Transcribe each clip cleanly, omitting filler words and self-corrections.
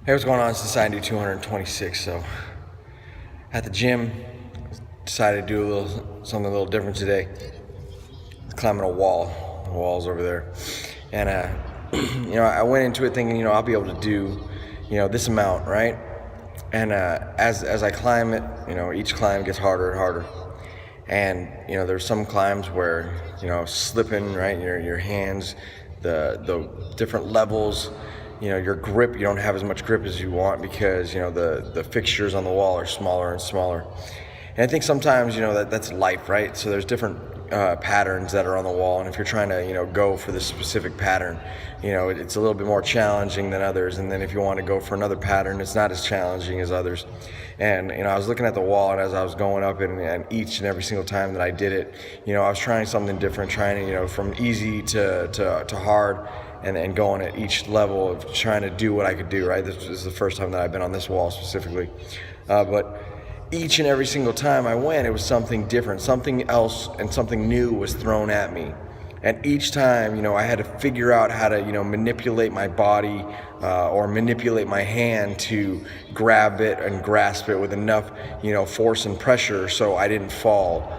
Hey, what's going on? It's decided to do 226. So at the gym, decided to do something a little different today. Climbing a wall. The wall's over there, and I went into it thinking, I'll be able to do, this amount, right? And as I climb it, each climb gets harder and harder. And there's some climbs where slipping, right? Your hands, the different levels. Your grip, you don't have as much grip as you want because the fixtures on the wall are smaller and smaller. And I think sometimes that's life, right? So there's different patterns that are on the wall, and if you're trying to go for this specific pattern, it's a little bit more challenging than others. And then if you want to go for another pattern, it's not as challenging as others. And I was looking at the wall, and as I was going up it, and each and every single time that I did it, I was trying something different, trying to from easy to hard. And going at each level of trying to do what I could do, right? This is the first time that I've been on this wall specifically. But each and every single time I went, it was something different, something else and something new was thrown at me. And each time, I had to figure out how to, manipulate my body or manipulate my hand to grab it and grasp it with enough, force and pressure so I didn't fall.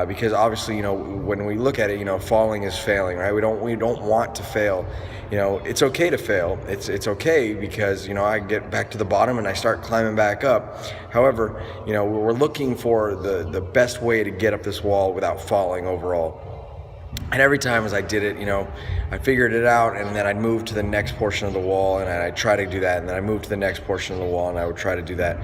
Because obviously, when we look at it, falling is failing, right? We don't want to fail. It's okay to fail. It's okay because, I get back to the bottom and I start climbing back up. However, we're looking for the best way to get up this wall without falling overall. And every time as I did it, I figured it out, and then I'd move to the next portion of the wall, and I'd try to do that, and then I'd move to the next portion of the wall, and I would try to do that.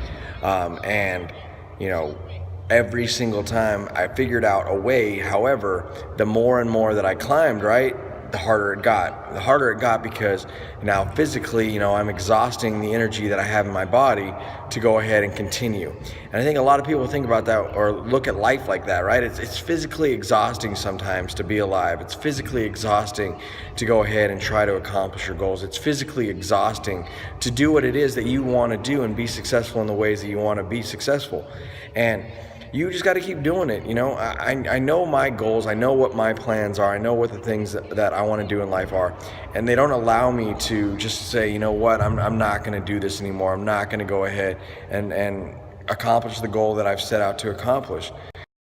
Every single time I figured out a way. However, the more and more that I climbed, right, the harder it got. The harder it got because now physically, I'm exhausting the energy that I have in my body to go ahead and continue. And I think a lot of people think about that or look at life like that, right? It's physically exhausting sometimes to be alive. It's physically exhausting to go ahead and try to accomplish your goals. It's physically exhausting to do what it is that you want to do and be successful in the ways that you want to be successful. And you just got to keep doing it. I know my goals. I know what my plans are. I know what the things that I want to do in life are. And they don't allow me to just say, I'm not going to do this anymore. I'm not going to go ahead and accomplish the goal that I've set out to accomplish.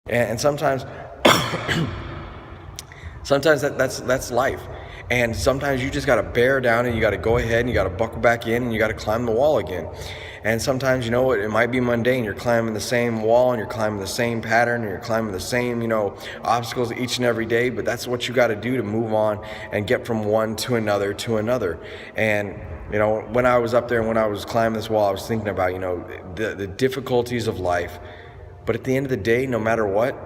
And sometimes, that's life. And sometimes you just got to bear down and you got to go ahead and you got to buckle back in and you got to climb the wall again. And sometimes, it might be mundane. You're climbing the same wall and you're climbing the same pattern and you're climbing the same, obstacles each and every day. But that's what you got to do to move on and get from one to another to another. And, when I was up there and when I was climbing this wall, I was thinking about, the difficulties of life. But at the end of the day, no matter what,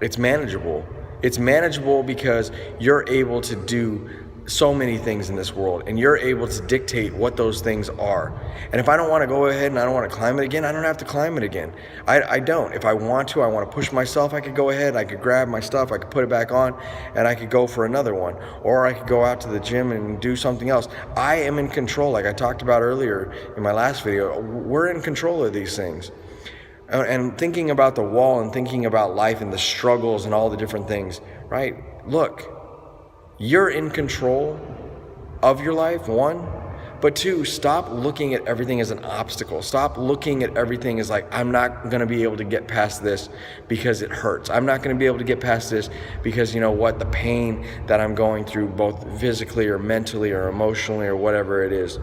it's manageable. It's manageable because you're able to do so many things in this world, and you're able to dictate what those things are. And if I don't want to go ahead and I don't want to climb it again, I don't have to climb it again. I don't. If I want to push myself, I could go ahead, I could grab my stuff, I could put it back on, and I could go for another one. Or I could go out to the gym and do something else. I am in control, like I talked about earlier in my last video. We're in control of these things. And thinking about the wall and thinking about life and the struggles and all the different things, right? Look, you're in control of your life, one. But two, stop looking at everything as an obstacle. Stop looking at everything as like, I'm not going to be able to get past this because it hurts. I'm not going to be able to get past this because the pain that I'm going through, both physically or mentally or emotionally or whatever it is.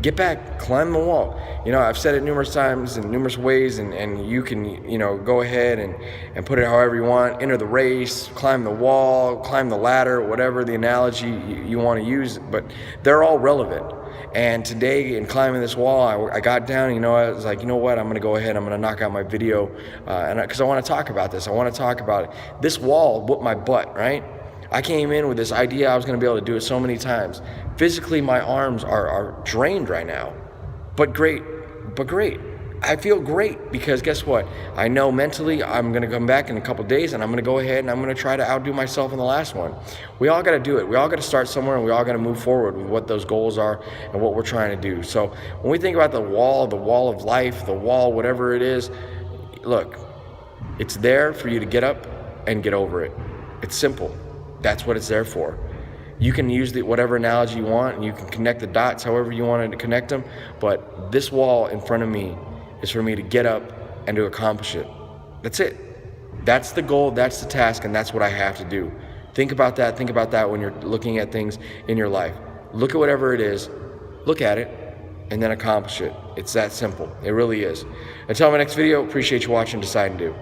Get back, climb the wall. I've said it numerous times in numerous ways, and you can, go ahead and put it however you want. Enter the race, climb the wall, climb the ladder, whatever the analogy you want to use, but they're all relevant. And today, in climbing this wall, I got down, I was like, I'm going to go ahead, I'm going to knock out my video, because I want to talk about this. I want to talk about it. This wall whooped my butt, right? I came in with this idea I was going to be able to do it so many times. Physically, my arms are drained right now, but great. I feel great because guess what? I know mentally I'm going to come back in a couple days and I'm going to go ahead and I'm going to try to outdo myself in the last one. We all got to do it. We all got to start somewhere, and we all got to move forward with what those goals are and what we're trying to do. So when we think about the wall of life, the wall, whatever it is, look, it's there for you to get up and get over it. It's simple. That's what it's there for. You can use whatever analogy you want, and you can connect the dots however you wanted to connect them, but this wall in front of me is for me to get up and to accomplish it. That's it. That's the goal, that's the task, and that's what I have to do. Think about that when you're looking at things in your life. Look at whatever it is, look at it, and then accomplish it. It's that simple. It really is. Until my next video, appreciate you watching Decide and Do.